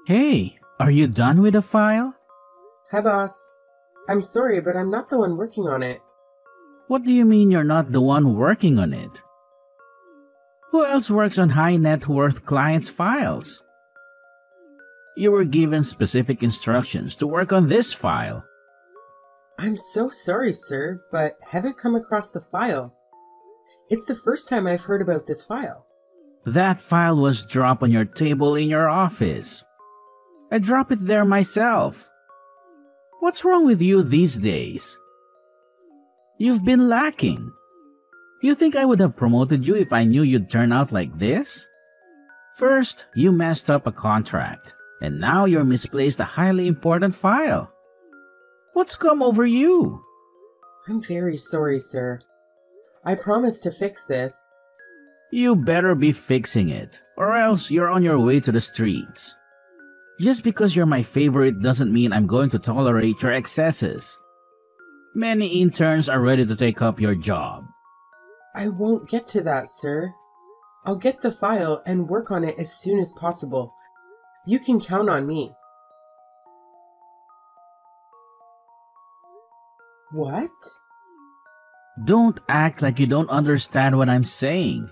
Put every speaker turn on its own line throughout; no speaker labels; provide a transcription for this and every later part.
Hey, are you done with the file?
Hi, boss. I'm sorry, but I'm not the one working on it.
What do you mean you're not the one working on it? Who else works on high net worth clients' files? You were given specific instructions to work on this file.
I'm so sorry, sir, but haven't come across the file. It's the first time I've heard about this file.
That file was dropped on your table in your office. I dropped it there myself. What's wrong with you these days? You've been lacking. You think I would have promoted you if I knew you'd turn out like this? First, you messed up a contract, and now you're misplaced a highly important file. What's come over you?
I'm very sorry, sir. I promise to fix this.
You better be fixing it, or else you're on your way to the streets. Just because you're my favorite doesn't mean I'm going to tolerate your excesses. Many interns are ready to take up your job.
I won't get to that, sir. I'll get the file and work on it as soon as possible. You can count on me. What?
Don't act like you don't understand what I'm saying.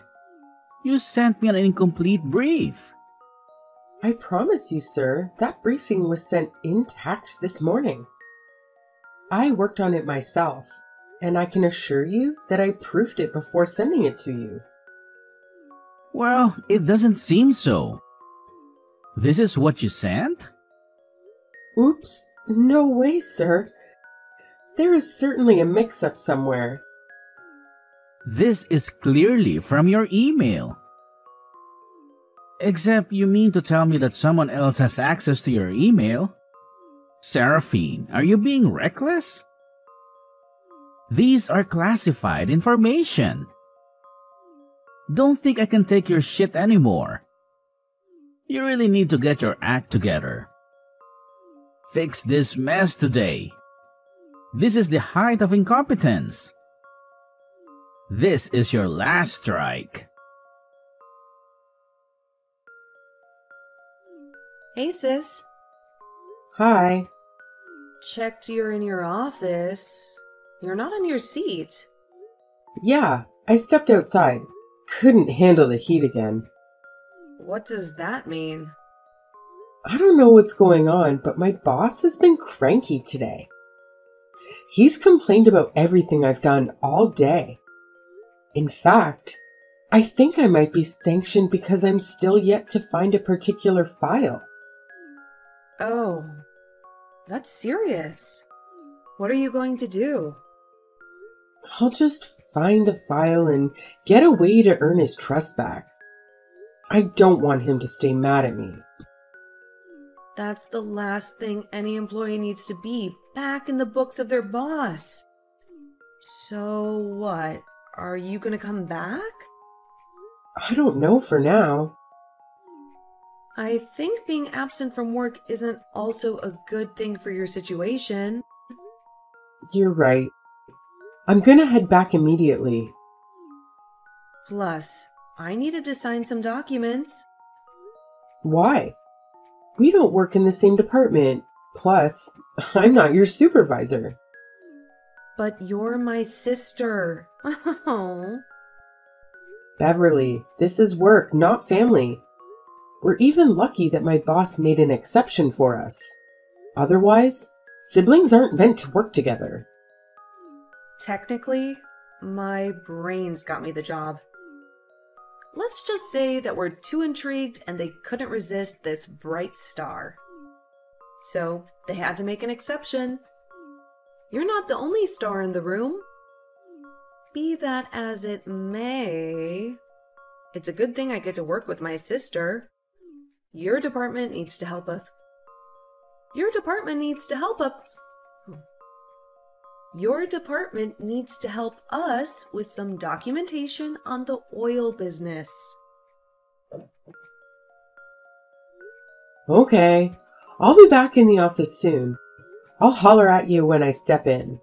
You sent me an incomplete brief.
I promise you, sir, that briefing was sent intact this morning. I worked on it myself, and I can assure you that I proofed it before sending it to you.
Well, it doesn't seem so. This is what you sent?
Oops, no way, sir. There is certainly a mix-up somewhere.
This is clearly from your email. Except you mean to tell me that someone else has access to your email? Seraphine, are you being reckless? These are classified information. Don't think I can take your shit anymore. You really need to get your act together. Fix this mess today. This is the height of incompetence. This is your last strike.
Hey sis,
Hi.
checked you're in your office. You're not in your seat.
Yeah, I stepped outside. Couldn't handle the heat again.
What does that mean?
I don't know what's going on, but my boss has been cranky today. He's complained about everything I've done all day. In fact, I think I might be sanctioned because I'm still yet to find a particular file.
Oh, that's serious. What are you going to do?
I'll just find a file and get a way to earn his trust back. I don't want him to stay mad at me.
That's the last thing any employee needs to be, back in the books of their boss. So what? Are you gonna come back?
I don't know for now.
I think being absent from work isn't also a good thing for your situation.
You're right. I'm gonna head back immediately.
Plus, I needed to sign some documents.
Why? We don't work in the same department. Plus, I'm not your supervisor.
But you're my sister. Oh.
Beverly, this is work, not family. We're even lucky that my boss made an exception for us. Otherwise, siblings aren't meant to work together.
Technically, my brains got me the job. Let's just say that we're too intrigued and they couldn't resist this bright star. So they had to make an exception. You're not the only star in the room. Be that as it may, it's a good thing I get to work with my sister. Your department needs to help us. Your department needs to help us. Your department needs to help us with some documentation on the oil business.
Okay, I'll be back in the office soon. I'll holler at you when I step in.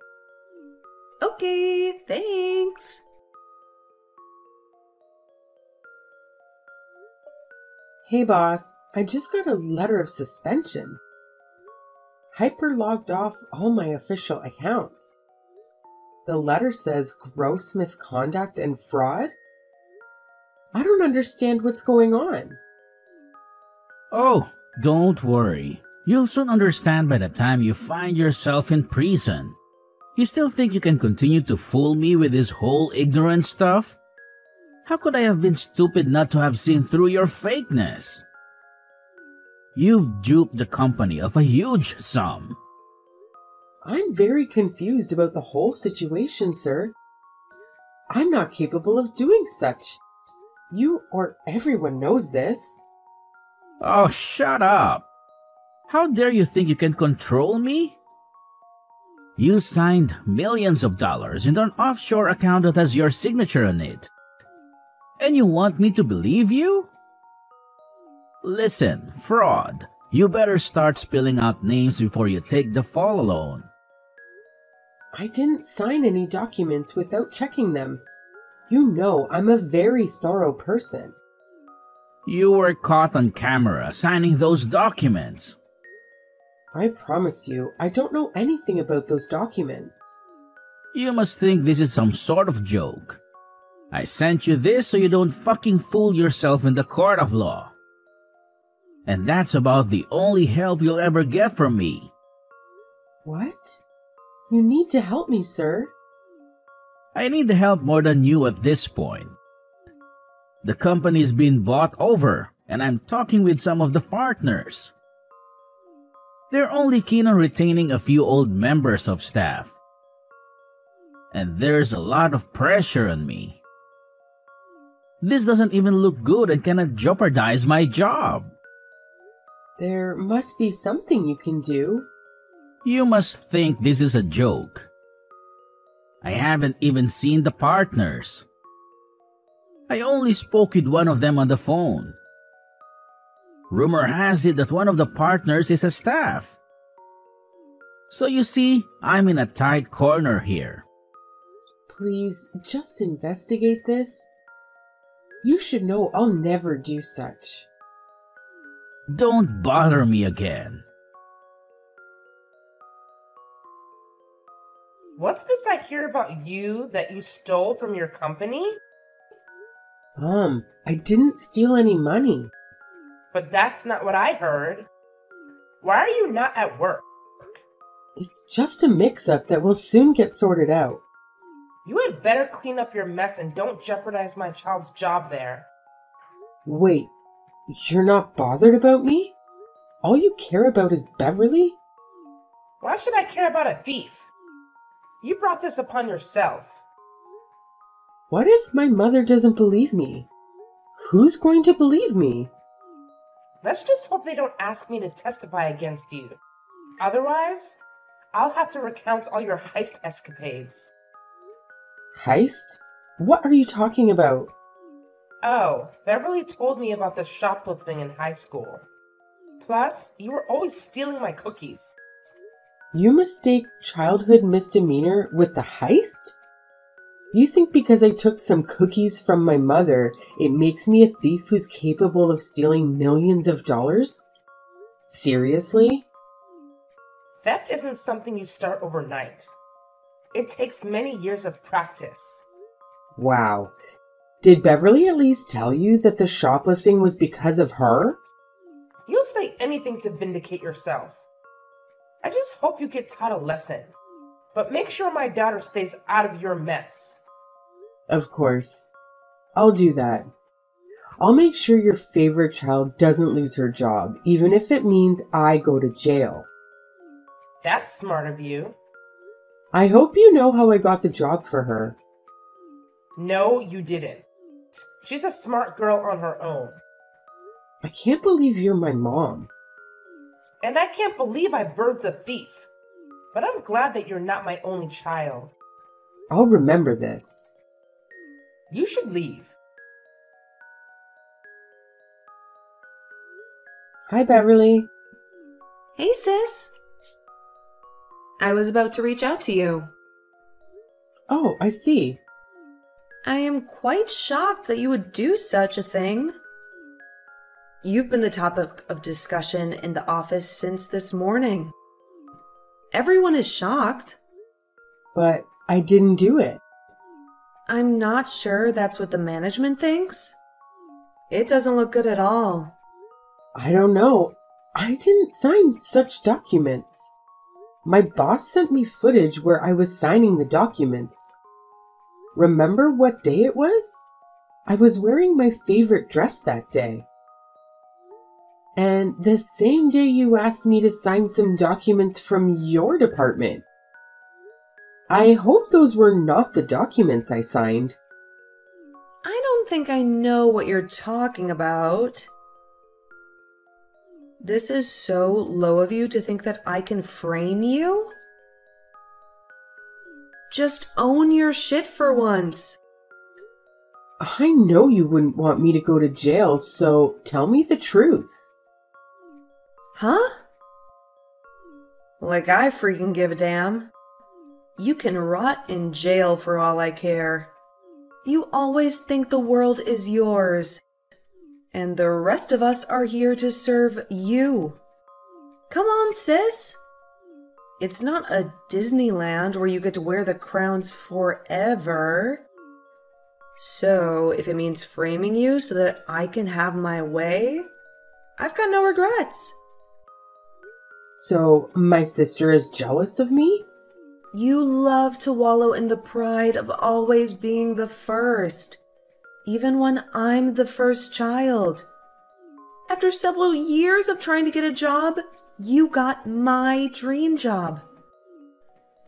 Okay, thanks.
Hey boss, I just got a letter of suspension. Hyper logged off all my official accounts. The letter says gross misconduct and fraud? I don't understand what's going on.
Oh, don't worry. You'll soon understand by the time you find yourself in prison. You still think you can continue to fool me with this whole ignorant stuff? How could I have been stupid not to have seen through your fakeness? You've duped the company of a huge sum.
I'm very confused about the whole situation, sir. I'm not capable of doing such. You or everyone knows this.
Oh, shut up. How dare you think you can control me? You signed millions of dollars into an offshore account that has your signature on it. And you want me to believe you? Listen, fraud, you better start spilling out names before you take the fall alone.
I didn't sign any documents without checking them. You know I'm a very thorough person.
You were caught on camera signing those documents.
I promise you, I don't know anything about those documents.
You must think this is some sort of joke. I sent you this so you don't fucking fool yourself in the court of law. And that's about the only help you'll ever get from me.
What? You need to help me, sir.
I need the help more than you at this point. The company's been bought over, and I'm talking with some of the partners. They're only keen on retaining a few old members of staff. And there's a lot of pressure on me. This doesn't even look good and cannot jeopardize my job.
There must be something you can do.
You must think this is a joke. I haven't even seen the partners. I only spoke with one of them on the phone. Rumor has it that one of the partners is a staff. So you see, I'm in a tight corner here.
Please, just investigate this. You should know I'll never do such.
Don't bother me again.
What's this I hear about you that you stole from your company?
I didn't steal any money.
But that's not what I heard. Why are you not at work?
It's just a mix-up that will soon get sorted out.
You had better clean up your mess and don't jeopardize my child's job there.
Wait, you're not bothered about me? All you care about is Beverly?
Why should I care about a thief? You brought this upon yourself.
What if my mother doesn't believe me? Who's going to believe me?
Let's just hope they don't ask me to testify against you. Otherwise, I'll have to recount all your heist escapades.
Heist? What are you talking about?
Oh, Beverly told me about the shoplifting in high school. Plus, you were always stealing my cookies.
You mistake childhood misdemeanor with the heist? You think because I took some cookies from my mother, it makes me a thief who's capable of stealing millions of dollars? Seriously?
Theft isn't something you start overnight. It takes many years of practice.
Wow. Did Beverly at least tell you that the shoplifting was because of her?
You'll say anything to vindicate yourself. I just hope you get taught a lesson. But make sure my daughter stays out of your mess.
Of course. I'll do that. I'll make sure your favorite child doesn't lose her job, even if it means I go to jail.
That's smart of you.
I hope you know how I got the job for her.
No, you didn't. She's a smart girl on her own.
I can't believe you're my mom.
And I can't believe I birthed a thief. But I'm glad that you're not my only child.
I'll remember this.
You should leave.
Hi, Beverly.
Hey, sis. I was about to reach out to you.
Oh, I see.
I am quite shocked that you would do such a thing. You've been the topic of discussion in the office since this morning. Everyone is shocked.
But I didn't do it.
I'm not sure that's what the management thinks. It doesn't look good at all.
I don't know. I didn't sign such documents. My boss sent me footage where I was signing the documents. Remember what day it was? I was wearing my favorite dress that day. And the same day you asked me to sign some documents from your department. I hope those were not the documents I signed.
I don't think I know what you're talking about. This is so low of you to think that I can frame you? Just own your shit for once.
I know you wouldn't want me to go to jail, so tell me the truth.
Huh? Like I freaking give a damn. You can rot in jail for all I care. You always think the world is yours, and the rest of us are here to serve you. Come on, sis. It's not a Disneyland where you get to wear the crowns forever. So, if it means framing you so that I can have my way, I've got no regrets.
So, my sister is jealous of me?
You love to wallow in the pride of always being the first, even when I'm the first child. After several years of trying to get a job, you got my dream job.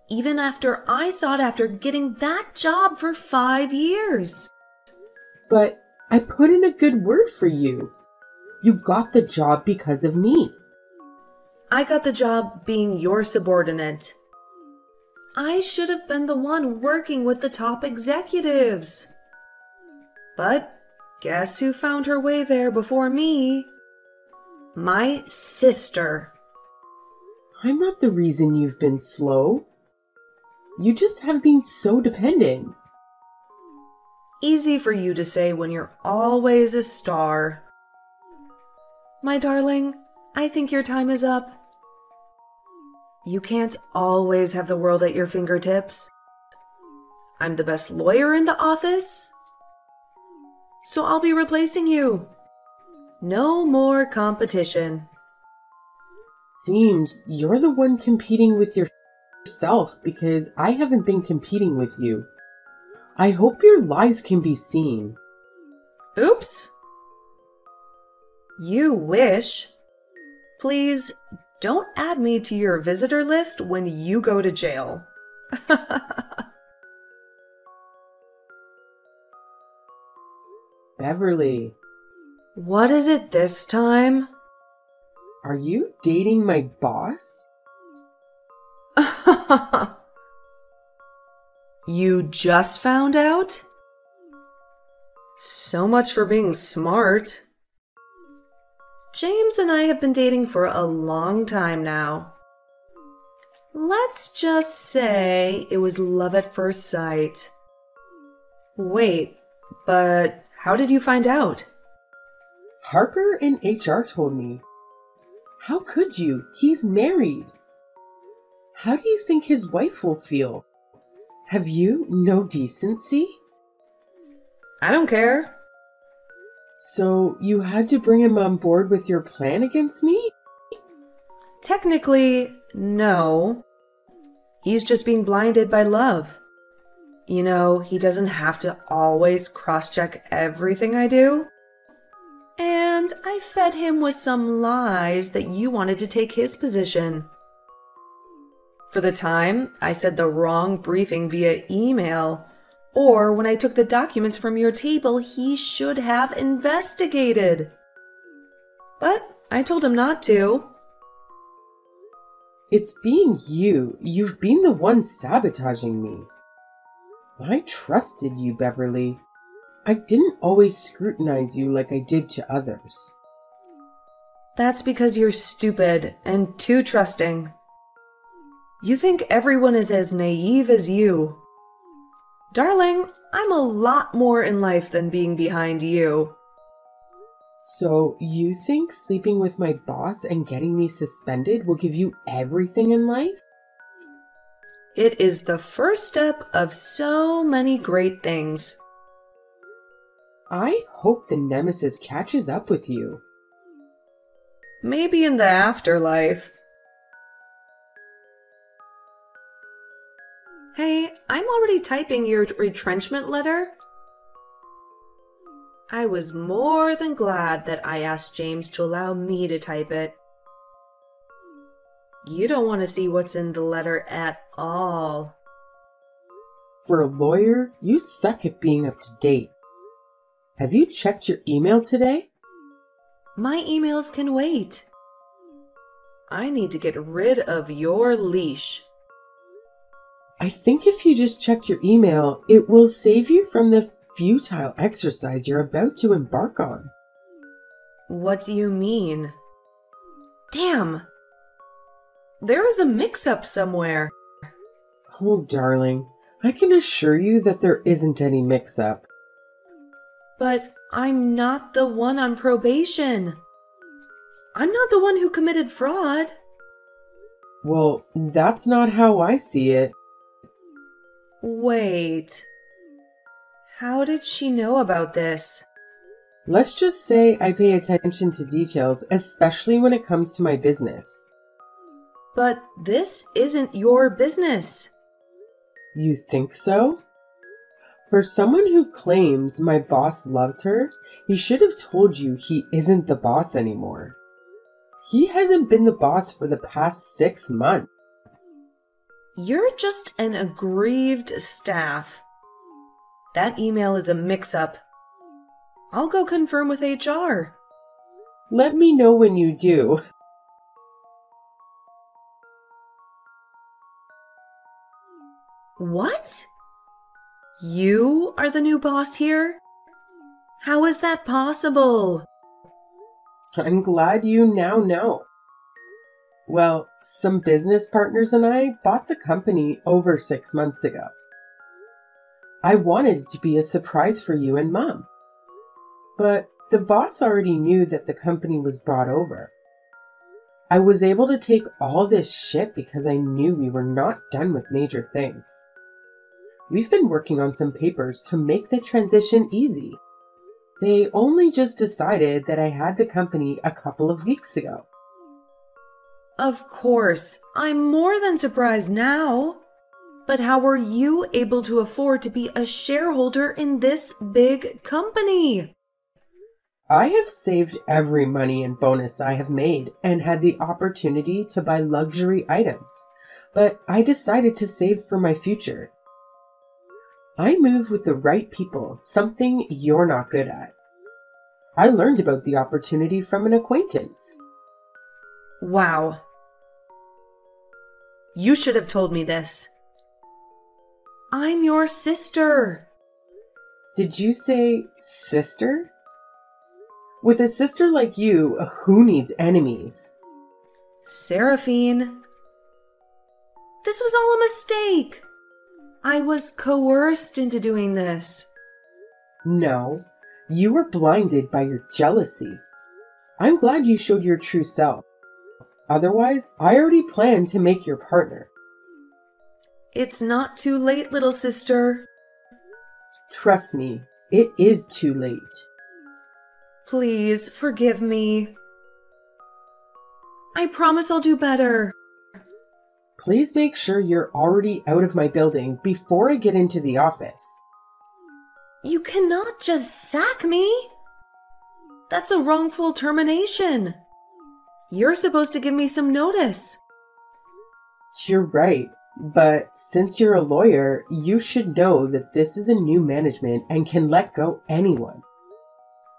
Even after I sought after getting that job for 5 years.
But I put in a good word for you. You got the job because of me.
I got the job being your subordinate. I should have been the one working with the top executives. But guess who found her way there before me? My sister.
I'm not the reason you've been slow. You just have been so dependent.
Easy for you to say when you're always a star. My darling, I think your time is up. You can't always have the world at your fingertips. I'm the best lawyer in the office, so I'll be replacing you. No more competition.
Seems you're the one competing with yourself because I haven't been competing with you. I hope your lies can be seen.
Oops. You wish. Please don't add me to your visitor list when you go to jail.
Beverly.
What is it this time?
Are you dating my boss?
You just found out? So much for being smart. James and I have been dating for a long time now. Let's just say it was love at first sight. Wait, but how did you find out?
Harper in HR told me. How could you? He's married. How do you think his wife will feel? Have you no decency?
I don't care.
So you had to bring him on board with your plan against me?
Technically, no. He's just being blinded by love. You know, he doesn't have to always cross-check everything I do. And I fed him with some lies that you wanted to take his position. For the time, I said the wrong briefing via email, or when I took the documents from your table, he should have investigated. But I told him not to.
It's being you. You've been the one sabotaging me. I trusted you, Beverly. I didn't always scrutinize you like I did to others.
That's because you're stupid and too trusting. You think everyone is as naive as you. Darling, I'm a lot more in life than being behind you.
So, you think sleeping with my boss and getting me suspended will give you everything in life?
It is the first step of so many great things.
I hope the nemesis catches up with you.
Maybe in the afterlife. Hey, I'm already typing your retrenchment letter. I was more than glad that I asked James to allow me to type it. You don't want to see what's in the letter at all.
For a lawyer, you suck at being up to date. Have you checked your email today?
My emails can wait. I need to get rid of your leash.
I think if you just checked your email, it will save you from the futile exercise you're about to embark on.
What do you mean? Damn! There is a mix-up somewhere.
Oh, darling, I can assure you that there isn't any mix-up.
But I'm not the one on probation. I'm not the one who committed fraud.
Well, that's not how I see it.
Wait. How did she know about this?
Let's just say I pay attention to details, especially when it comes to my business.
But this isn't your business.
You think so? For someone who claims my boss loves her, he should have told you he isn't the boss anymore. He hasn't been the boss for the past 6 months.
You're just an aggrieved staff. That email is a mix-up. I'll go confirm with HR.
Let me know when you do.
What? You are the new boss here? How is that possible?
I'm glad you now know. Well, some business partners and I bought the company over 6 months ago. I wanted it to be a surprise for you and Mom. But the boss already knew that the company was brought over. I was able to take all this shit because I knew we were not done with major things. We've been working on some papers to make the transition easy. They only just decided that I had the company a couple of weeks ago.
Of course, I'm more than surprised now. But how were you able to afford to be a shareholder in this big company?
I have saved every money and bonus I have made and had the opportunity to buy luxury items, but I decided to save for my future. I move with the right people, something you're not good at. I learned about the opportunity from an acquaintance.
Wow. You should have told me this. I'm your sister.
Did you say sister? With a sister like you, who needs enemies?
Seraphine. This was all a mistake. I was coerced into doing this.
No, you were blinded by your jealousy. I'm glad you showed your true self. Otherwise, I already planned to make your partner.
It's not too late, little sister.
Trust me, it is too late.
Please forgive me. I promise I'll do better.
Please make sure you're already out of my building before I get into the office.
You cannot just sack me. That's a wrongful termination. You're supposed to give me some notice.
You're right, but since you're a lawyer, you should know that this is a new management and can let go anyone.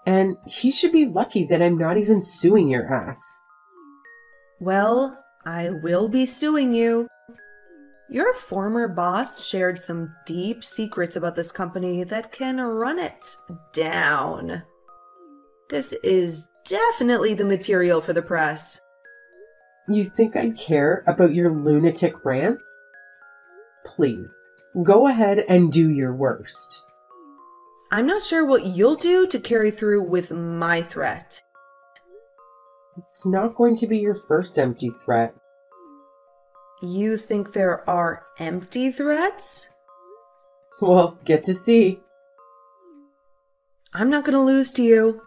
And he should be lucky that I'm not even suing your ass.
Well, I will be suing you. Your former boss shared some deep secrets about this company that can run it down. This is definitely the material for the press.
You think I care about your lunatic rants? Please, go ahead and do your worst.
I'm not sure what you'll do to carry through with my threat.
It's not going to be your first empty threat.
You think there are empty threats?
Well, get to see.
I'm not going to lose to you.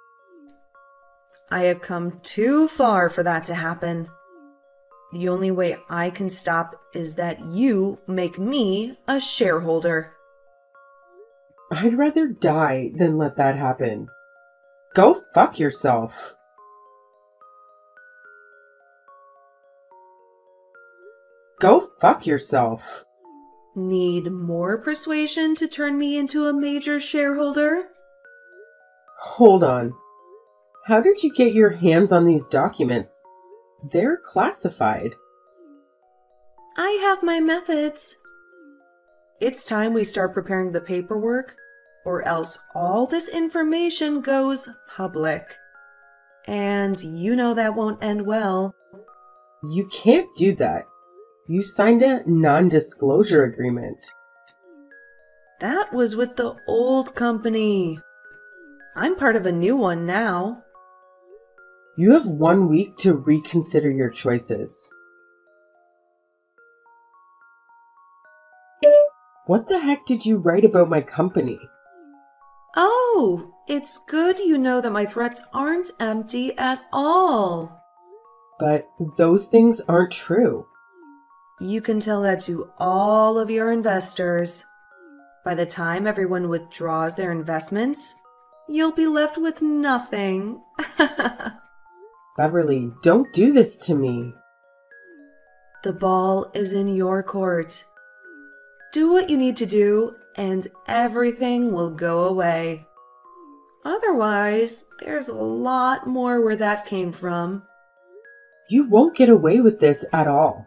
I have come too far for that to happen. The only way I can stop is that you make me a shareholder.
I'd rather die than let that happen. Go fuck yourself. Go fuck yourself.
Need more persuasion to turn me into a major shareholder?
Hold on. How did you get your hands on these documents? They're classified.
I have my methods. It's time we start preparing the paperwork, or else all this information goes public. And you know that won't end well.
You can't do that. You signed a non-disclosure agreement.
That was with the old company. I'm part of a new one now.
You have 1 week to reconsider your choices. What the heck did you write about my company?
Oh, it's good you know that my threats aren't empty at all.
But those things aren't true.
You can tell that to all of your investors. By the time everyone withdraws their investments, you'll be left with nothing.
Beverly, don't do this to me.
The ball is in your court. Do what you need to do, and everything will go away. Otherwise, there's a lot more where that came from.
You won't get away with this at all.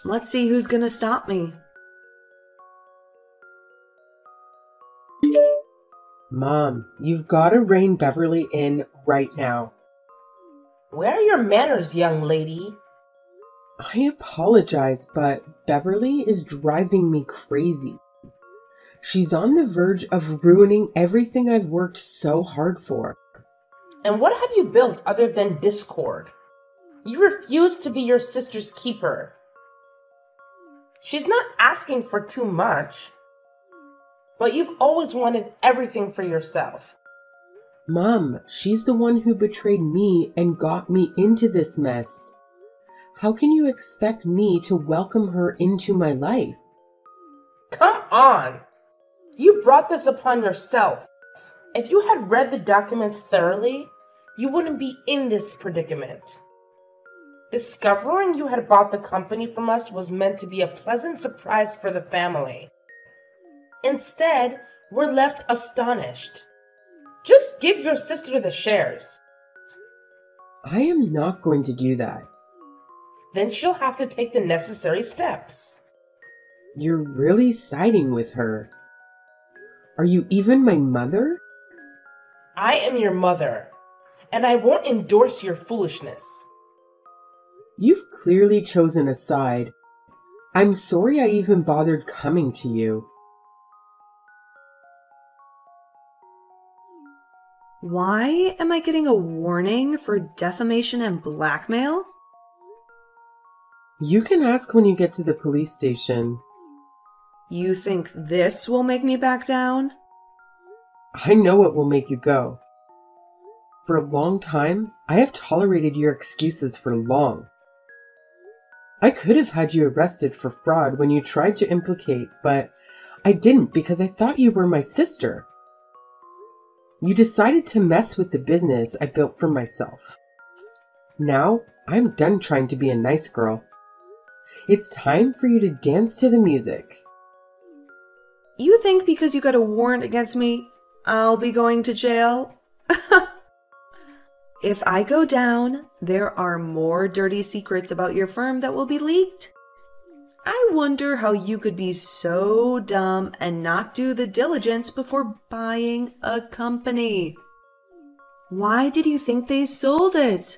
Let's see who's gonna stop me.
Mom, you've got to rein Beverly in right now.
Where are your manners, young lady?
I apologize, but Beverly is driving me crazy. She's on the verge of ruining everything I've worked so hard for.
And what have you built other than discord? You refuse to be your sister's keeper. She's not asking for too much, but you've always wanted everything for yourself.
Mom, she's the one who betrayed me and got me into this mess. How can you expect me to welcome her into my life?
Come on! You brought this upon yourself. If you had read the documents thoroughly, you wouldn't be in this predicament. Discovering you had bought the company from us was meant to be a pleasant surprise for the family. Instead, we're left astonished. Just give your sister the shares.
I am not going to do that.
Then she'll have to take the necessary steps.
You're really siding with her. Are you even my mother?
I am your mother, and I won't endorse your foolishness.
You've clearly chosen a side. I'm sorry I even bothered coming to you.
Why am I getting a warning for defamation and blackmail?
You can ask when you get to the police station.
You think this will make me back down?
I know it will make you go. For a long time, I have tolerated your excuses for long. I could have had you arrested for fraud when you tried to implicate, but I didn't because I thought you were my sister. You decided to mess with the business I built for myself. Now, I'm done trying to be a nice girl. It's time for you to dance to the music.
You think because you got a warrant against me, I'll be going to jail? If I go down, there are more dirty secrets about your firm that will be leaked. I wonder how you could be so dumb and not do the diligence before buying a company. Why did you think they sold it?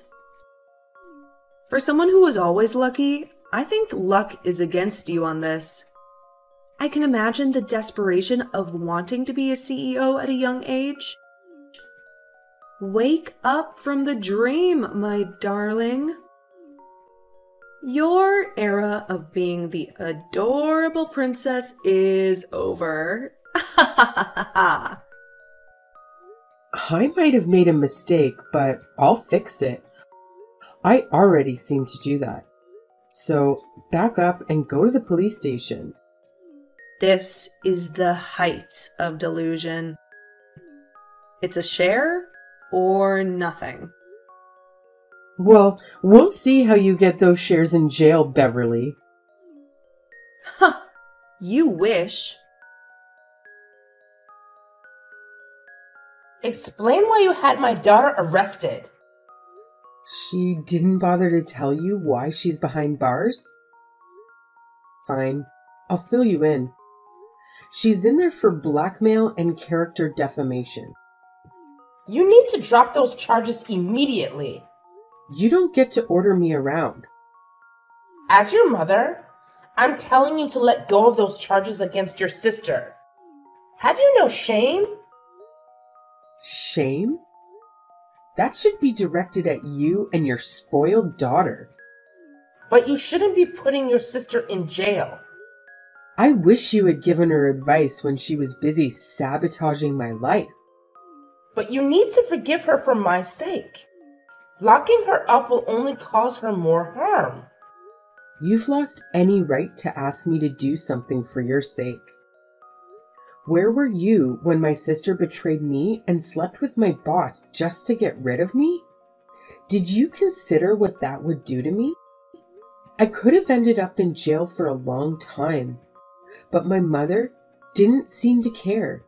For someone who was always lucky, I think luck is against you on this. I can imagine the desperation of wanting to be a CEO at a young age. Wake up from the dream, my darling. Your era of being the adorable princess is over.
I might have made a mistake, but I'll fix it. I already seem to do that. So back up and go to the police station.
This is the height of delusion. It's a share or nothing.
Well, we'll see how you get those shares in jail, Beverly.
Huh, you wish.
Explain why you had my daughter arrested.
She didn't bother to tell you why she's behind bars? Fine, I'll fill you in. She's in there for blackmail and character defamation.
You need to drop those charges immediately.
You don't get to order me around.
As your mother, I'm telling you to let go of those charges against your sister. Have you no shame?
Shame? That should be directed at you and your spoiled daughter.
But you shouldn't be putting your sister in jail.
I wish you had given her advice when she was busy sabotaging my life.
But you need to forgive her for my sake. Locking her up will only cause her more harm.
You've lost any right to ask me to do something for your sake. Where were you when my sister betrayed me and slept with my boss just to get rid of me? Did you consider what that would do to me? I could have ended up in jail for a long time, but my mother didn't seem to care.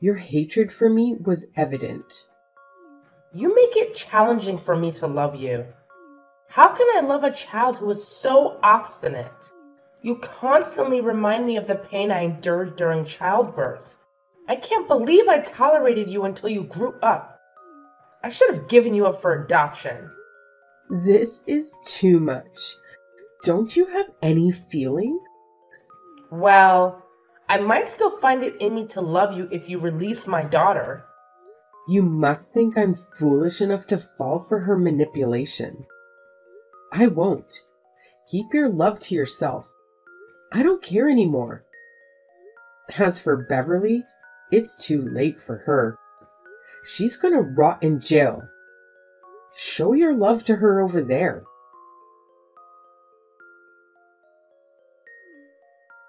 Your hatred for me was evident.
You make it challenging for me to love you. How can I love a child who is so obstinate? You constantly remind me of the pain I endured during childbirth. I can't believe I tolerated you until you grew up. I should have given you up for adoption.
This is too much. Don't you have any feelings?
Well, I might still find it in me to love you if you release my daughter.
You must think I'm foolish enough to fall for her manipulation. I won't. Keep your love to yourself. I don't care anymore. As for Beverly, it's too late for her. She's gonna rot in jail. Show your love to her over there.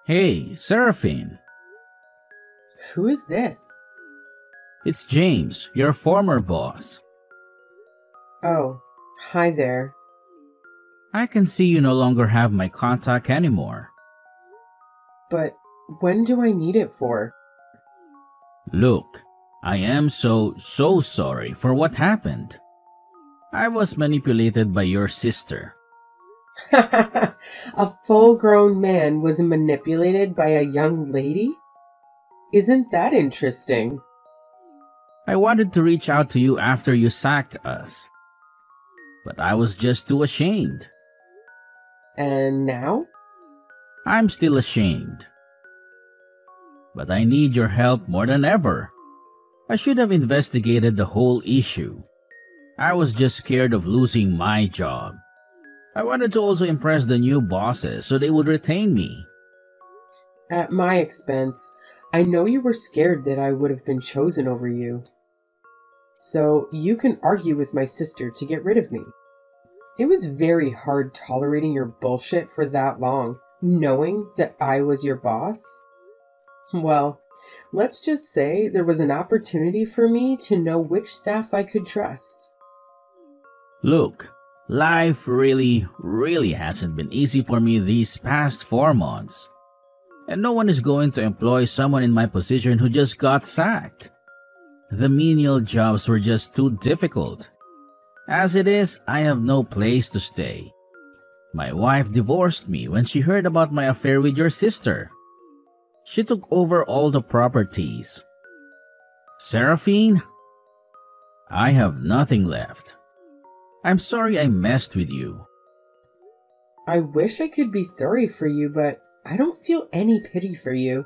Hey, Seraphine.
Who is this?
It's James, your former boss.
Oh, hi there.
I can see you no longer have my contact anymore.
But when do I need it for?
Look, I am so sorry for what happened. I was manipulated by your sister.
A full-grown man was manipulated by a young lady? Isn't that interesting?
I wanted to reach out to you after you sacked us, but I was just too ashamed.
And now?
I'm still ashamed. But I need your help more than ever. I should have investigated the whole issue. I was just scared of losing my job. I wanted to also impress the new bosses so they would retain me.
At my expense, I know you were scared that I would have been chosen over you. So you can argue with my sister to get rid of me. It was very hard tolerating your bullshit for that long, knowing that I was your boss. Well, let's just say there was an opportunity for me to know which staff I could trust.
Look, life really hasn't been easy for me these past 4 months. And no one is going to employ someone in my position who just got sacked. The menial jobs were just too difficult. As it is, I have no place to stay. My wife divorced me when she heard about my affair with your sister. She took over all the properties. Seraphine, I have nothing left. I'm sorry I messed with you.
I wish I could be sorry for you, but I don't feel any pity for you.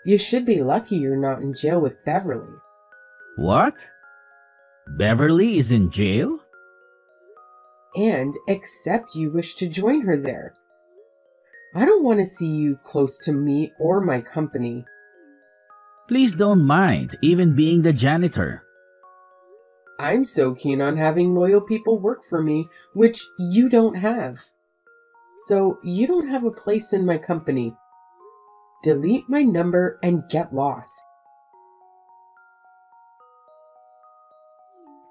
You should be lucky you're not in jail with Beverly.
What? Beverly is in jail?
And except you wish to join her there. I don't want to see you close to me or my company.
Please don't mind, even being the janitor.
I'm so keen on having loyal people work for me, which you don't have. So you don't have a place in my company. Delete my number and get lost.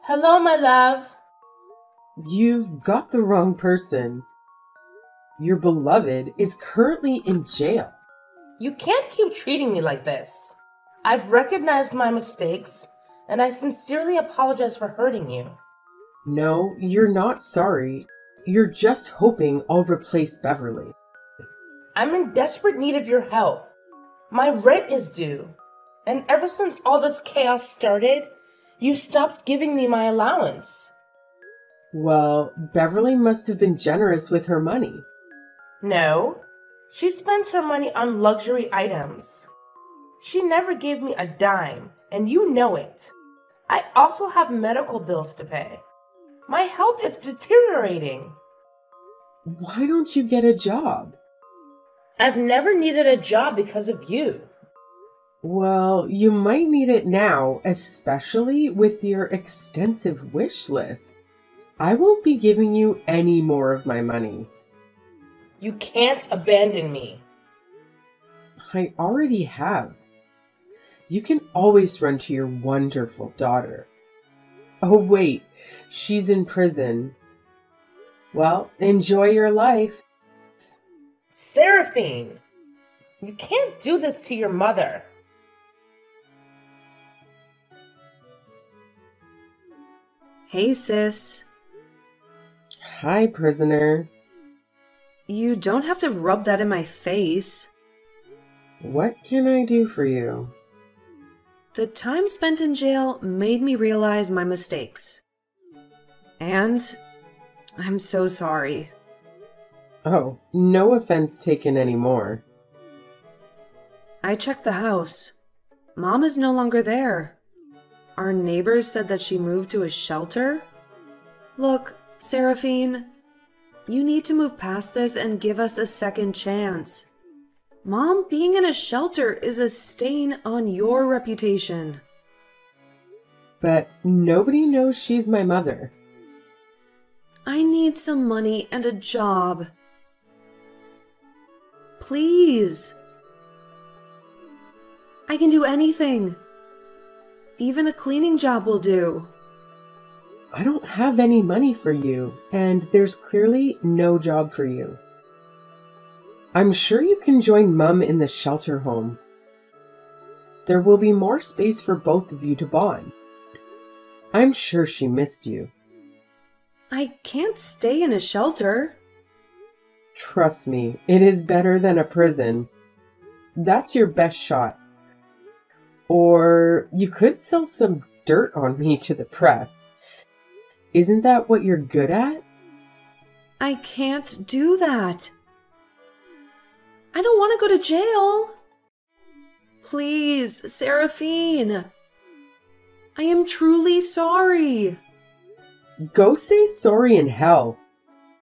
Hello, my love.
You've got the wrong person. Your beloved is currently in jail.
You can't keep treating me like this. I've recognized my mistakes, and I sincerely apologize for hurting you.
No, you're not sorry. You're just hoping I'll replace Beverly.
I'm in desperate need of your help. My rent is due, and ever since all this chaos started, you stopped giving me my allowance.
Well, Beverly must have been generous with her money.
No, she spends her money on luxury items. She never gave me a dime, and you know it. I also have medical bills to pay. My health is deteriorating.
Why don't you get a job?
I've never needed a job because of you.
Well, you might need it now, especially with your extensive wish list. I won't be giving you any more of my money.
You can't abandon me.
I already have. You can always run to your wonderful daughter. Oh, wait, she's in prison. Well, enjoy your life.
Seraphine, you can't do this to your mother.
Hey, sis.
Hi, prisoner.
You don't have to rub that in my face.
What can I do for you?
The time spent in jail made me realize my mistakes. And I'm so sorry.
Oh, no offense taken anymore.
I checked the house. Mom is no longer there. Our neighbors said that she moved to a shelter. Look, Seraphine, you need to move past this and give us a second chance. Mom being in a shelter is a stain on your reputation.
But nobody knows she's my mother.
I need some money and a job. Please. I can do anything. Even a cleaning job will do.
I don't have any money for you, and there's clearly no job for you. I'm sure you can join Mum in the shelter home. There will be more space for both of you to bond. I'm sure she missed you.
I can't stay in a shelter.
Trust me, it is better than a prison. That's your best shot. Or you could sell some dirt on me to the press. Isn't that what you're good at?
I can't do that. I don't want to go to jail. Please, Seraphine. I am truly sorry.
Go say sorry in hell.